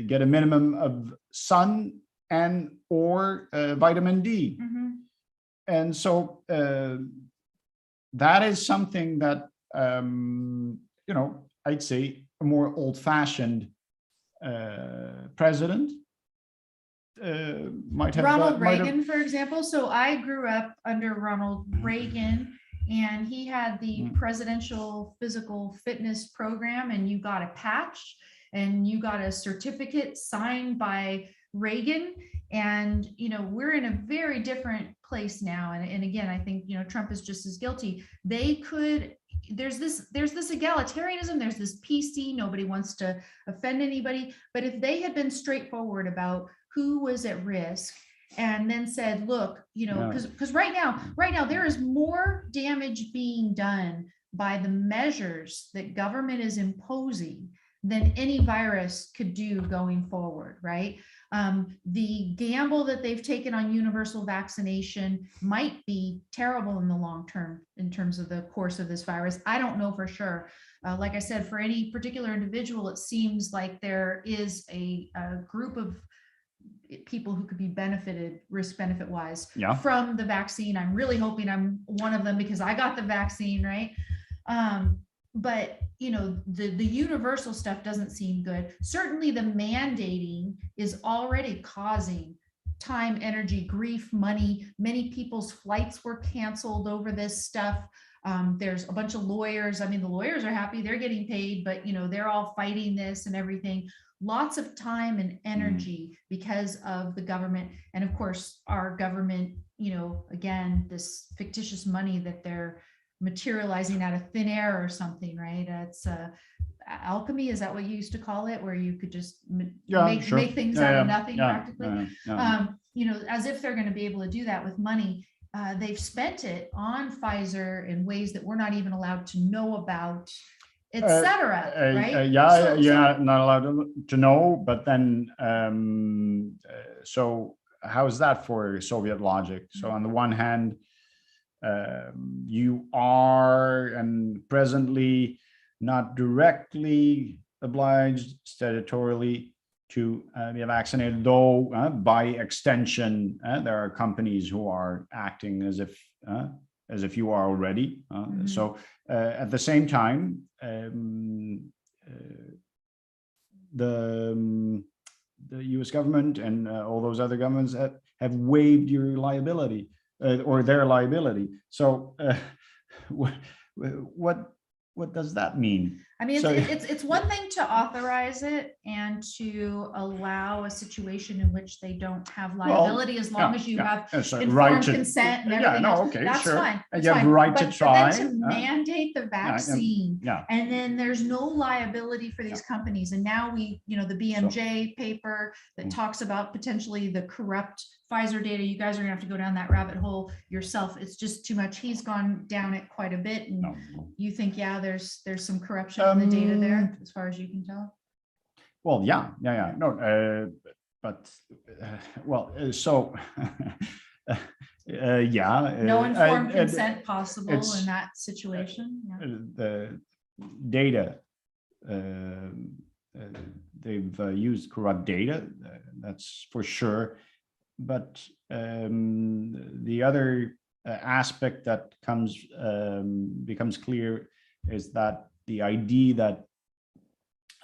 get a minimum of sun and or vitamin D. And so that is something that, I'd say a more old-fashioned president might have. Ronald Reagan, for example. So I grew up under Ronald Reagan, and he had the presidential physical fitness program, and you got a patch and you got a certificate signed by Reagan. And, we're in a very different place now. And again, I think, Trump is just as guilty. There's this egalitarianism, there's this PC, nobody wants to offend anybody. But if they had been straightforward about who was at risk, and then said, look, because right now there is more damage being done by the measures that government is imposing than any virus could do going forward, right? The gamble that they've taken on universal vaccination might be terrible in the long term in terms of the course of this virus. I don't know for sure. Like I said, for any particular individual, it seems like there is a group of people who could be benefited risk-benefit wise from the vaccine. I'm really hoping I'm one of them, because I got the vaccine, right? But the universal stuff doesn't seem good. Certainly the mandating is already causing time, energy, grief, money. Many people's flights were canceled over this stuff. There's a bunch of lawyers. I mean, the lawyers are happy, they're getting paid, but they're all fighting this and everything. Lots of time and energy because of the government. And of course, our government, again, this fictitious money that they're materializing out of thin air or something, right? It's alchemy, is that what you used to call it, where you could just make things out of nothing practically? As if they're going to be able to do that with money. They've spent it on Pfizer in ways that we're not even allowed to know about, etc. Right? You're not allowed to know, but then so how's that for Soviet logic? So on the one hand, you are and presently not directly obliged statutorily to be vaccinated, though by extension there are companies who are acting as if you are already. So at the same time, the U.S. government and all those other governments have waived your liability. Or their liability. So what does that mean? I mean, So- it's one thing to authorize it and to allow a situation in which they don't have liability, as long as you have it's a informed to- consent and yeah, everything no, else. okay, That's sure. fine. And That's you have fine. the right to But try. then to mandate the vaccine, Yeah. and then there's no liability for these companies. And now we, the BMJ paper that talks about potentially the corrupt Pfizer data. You guys are gonna have to go down that rabbit hole yourself. It's just too much. He's gone down it quite a bit. And you think, yeah, there's some corruption in the data there, as far as you can tell? Well, yeah. No, but so yeah. No informed consent possible in that situation. The data, they've used corrupt data, that's for sure. But the other aspect that becomes clear is that the idea that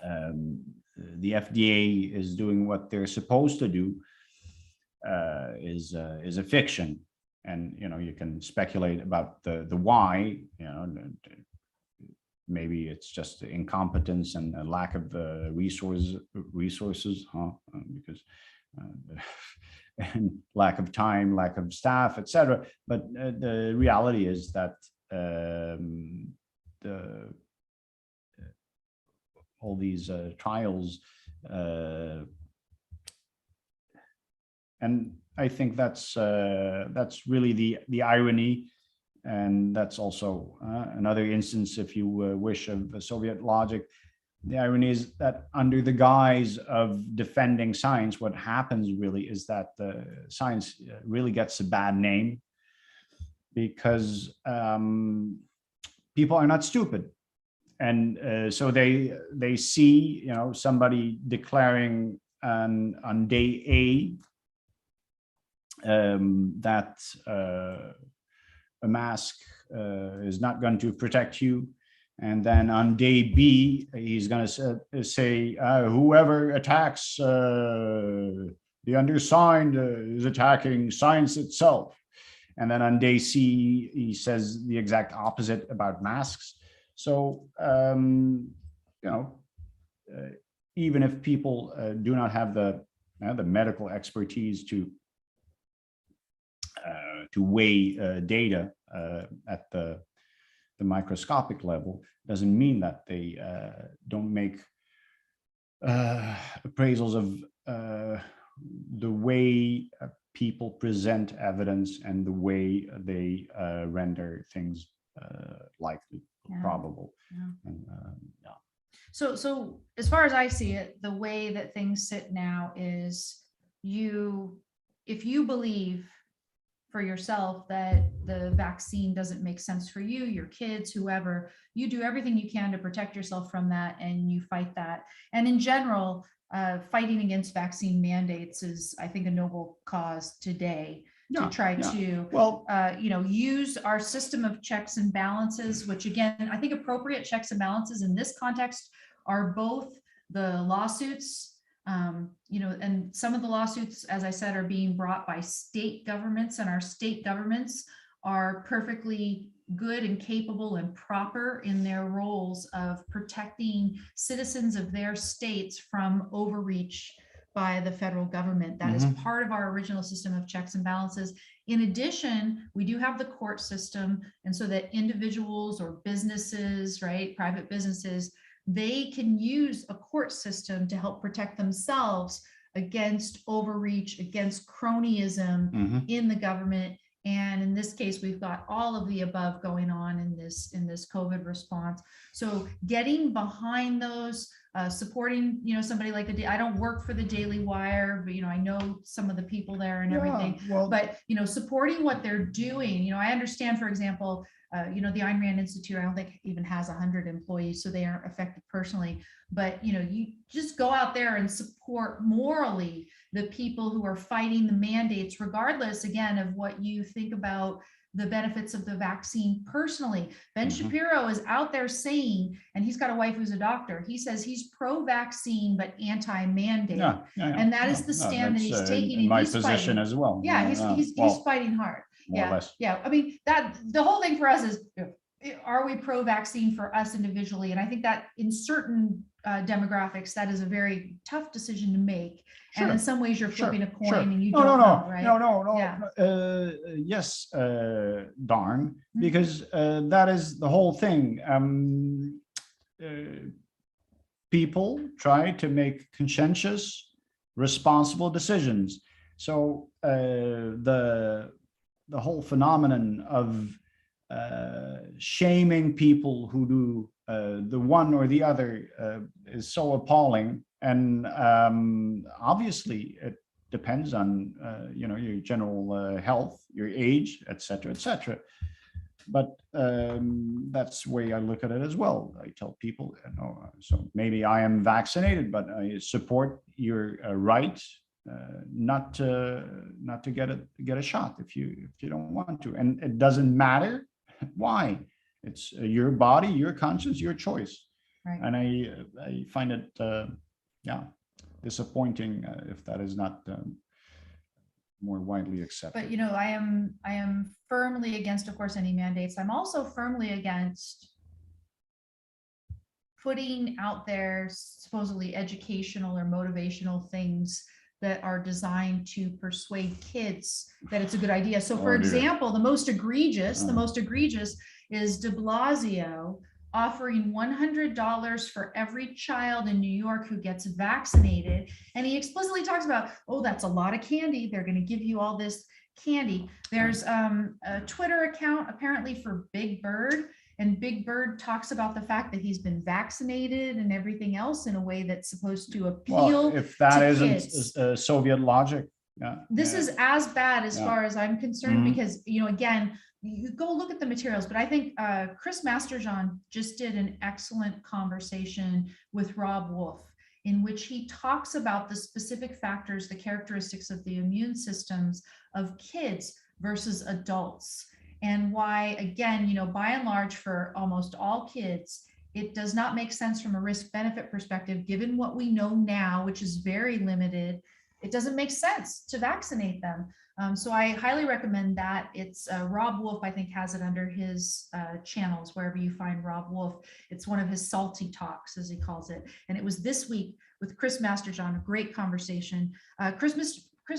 the FDA is doing what they're supposed to do is a fiction. And you can speculate about the why. Maybe it's just incompetence and a lack of resources, because and lack of time, lack of staff, etc. But the reality is that all these trials, and I think that's really the irony. And that's also another instance, if you wish, of Soviet logic. The irony is that under the guise of defending science, what happens really is that science really gets a bad name, because people are not stupid. And so they see, somebody declaring on day A that a mask is not going to protect you. And then on day B, he's going to say, whoever attacks the undersigned is attacking science itself. And then on day C, he says the exact opposite about masks. So, even if people do not have the medical expertise to weigh data at the microscopic level, doesn't mean that they don't make appraisals of the way people present evidence and the way they render things likely, probable. And, So as far as I see it, the way that things sit now is if you believe for yourself that the vaccine doesn't make sense for you, your kids, whoever, you do everything you can to protect yourself from that, and you fight that. And in general, fighting against vaccine mandates is, I think, a noble cause today. To try to use our system of checks and balances, which again, I think appropriate checks and balances in this context are both the lawsuits, and some of the lawsuits, as I said, are being brought by state governments, and our state governments are perfectly good and capable and proper in their roles of protecting citizens of their states from overreach by the federal government. That is part of our original system of checks and balances. In addition, we do have the court system, and so that individuals or businesses, right, private businesses, they can use a court system to help protect themselves against overreach, against cronyism in the government. And in this case, we've got all of the above going on in this COVID response. So getting behind those, supporting, somebody like I don't work for the Daily Wire, but I know some of the people there and everything. Well, but supporting what they're doing. I understand, for example, the Ayn Rand Institute, I don't think even has 100 employees, so they aren't affected personally. But you just go out there and support morally the people who are fighting the mandates, regardless, again, of what you think about the benefits of the vaccine personally. Ben Shapiro is out there saying, and he's got a wife who's a doctor, he says he's pro-vaccine but anti-mandate. And that is the stand that he's taking. In my position as well. Yeah, he's fighting hard. Yeah. I mean, that the whole thing for us is are we pro-vaccine for us individually? And I think that in certain demographics, that is a very tough decision to make. Sure. And in some ways, you're flipping a coin Sure. and you No, don't no, know, right? no. Yeah. Yes, darn, because that is the whole thing. People try to make conscientious, responsible decisions. So the whole phenomenon of shaming people who do the one or the other is so appalling. And obviously, it depends on your general health, your age, etc., etc. But that's the way I look at it as well. I tell people, so maybe I am vaccinated, but I support your right not to get a shot if you don't want to, and it doesn't matter why. It's your body, your conscience, your choice. Right. And I find it disappointing if that is not more widely accepted. But I am firmly against, of course, any mandates. I'm also firmly against putting out there supposedly educational or motivational things that are designed to persuade kids that it's a good idea. So for example, the most egregious is de Blasio offering $100 for every child in New York who gets vaccinated. And he explicitly talks about, oh, that's a lot of candy. They're going to give you all this candy. There's a Twitter account apparently for Big Bird, and Big Bird talks about the fact that he's been vaccinated and everything else in a way that's supposed to appeal if that to isn't kids. Soviet logic. This is as bad as far as I'm concerned, because, again, you go look at the materials, but I think Chris Masterjohn just did an excellent conversation with Rob Wolf, in which he talks about the specific factors, the characteristics of the immune systems of kids versus adults, and why, again, by and large, for almost all kids, it does not make sense from a risk-benefit perspective, given what we know now, which is very limited. It doesn't make sense to vaccinate them. So I highly recommend that. It's Rob Wolf, I think, has it under his channels, wherever you find Rob Wolf. It's one of his salty talks, as he calls it. And it was this week with Chris Masterjohn, a great conversation. Chris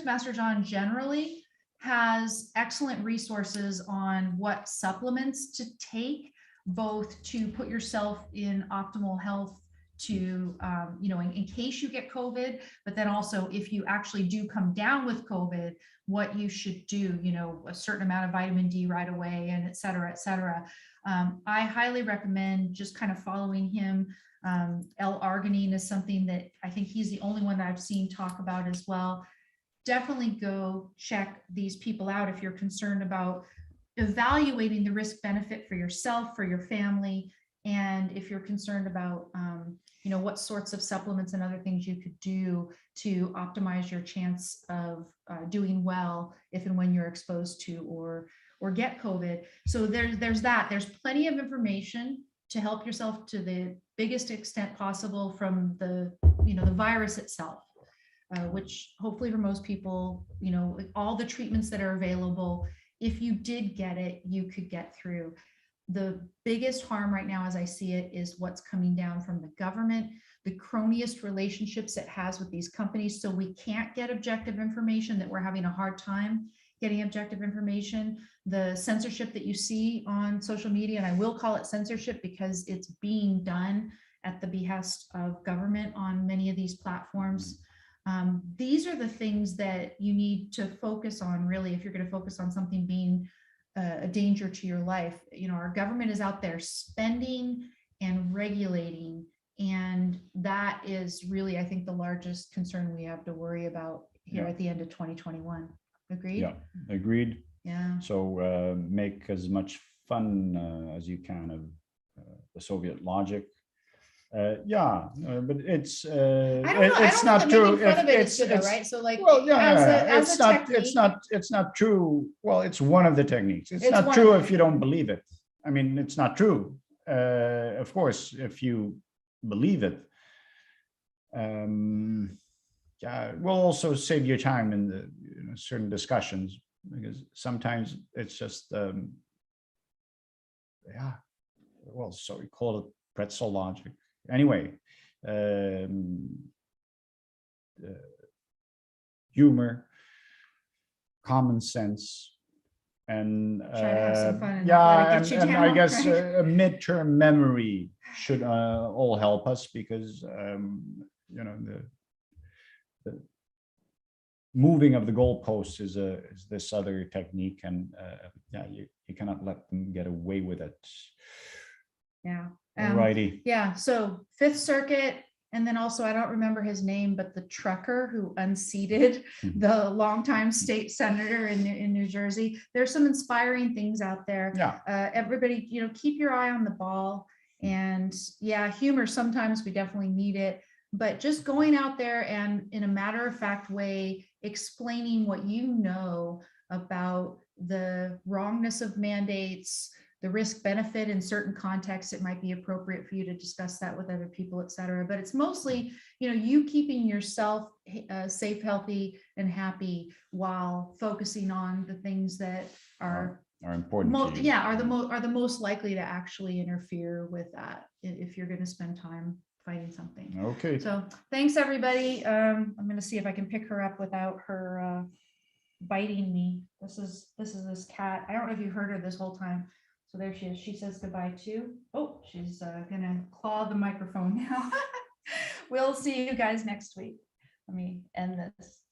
Masterjohn generally has excellent resources on what supplements to take, both to put yourself in optimal health to, in case you get COVID, but then also if you actually do come down with COVID, what you should do, a certain amount of vitamin D right away, and et cetera, et cetera. I highly recommend just kind of following him. L-arginine is something that I think he's the only one that I've seen talk about as well. Definitely go check these people out if you're concerned about evaluating the risk benefit for yourself, for your family, and if you're concerned about what sorts of supplements and other things you could do to optimize your chance of doing well if and when you're exposed to or get COVID. So there's that. There's plenty of information to help yourself to the biggest extent possible from the virus itself. Which hopefully for most people, all the treatments that are available, if you did get it, you could get through. The biggest harm right now, as I see it, is what's coming down from the government, the cronyist relationships it has with these companies. So we can't get objective information, that we're having a hard time getting objective information. The censorship that you see on social media, and I will call it censorship because it's being done at the behest of government on many of these platforms. These are the things that you need to focus on, really, if you're going to focus on something being a danger to your life. Our government is out there spending and regulating, and that is really, I think, the largest concern we have to worry about here at the end of 2021. Agreed? Yeah, agreed. Yeah. So make as much fun as you can of the Soviet logic. But it's it's not true. Right? So it's not true. Well, it's one of the techniques. It's not true if you don't believe it. I mean, it's not true. Of course, if you believe it, will also save you time in the certain discussions, because sometimes it's just well, so we call it pretzel logic. Anyway, humor, common sense, and Try to have some fun and not let it yeah, get you and I down, guess right? a midterm memory should all help us, because you know, the moving of the goalposts is this other technique, and yeah, you cannot let them get away with it. Yeah. Alrighty. Yeah. So Fifth Circuit, and then also, I don't remember his name, but the trucker who unseated the longtime state senator in New Jersey. There's some inspiring things out there. Yeah. Everybody, keep your eye on the ball. And yeah, humor, sometimes we definitely need it, but just going out there and in a matter of fact way, explaining what you know about the wrongness of mandates, the risk benefit in certain contexts, it might be appropriate for you to discuss that with other people, et cetera. But it's mostly, you keeping yourself safe, healthy, and happy while focusing on the things that are important to you. are the most likely to actually interfere with that if you're going to spend time fighting something. Okay. So thanks, everybody. I'm going to see if I can pick her up without her biting me. This is this cat. I don't know if you heard her this whole time. So there she is. She says goodbye too. Oh, she's gonna claw the microphone now. We'll see you guys next week. Let me end this.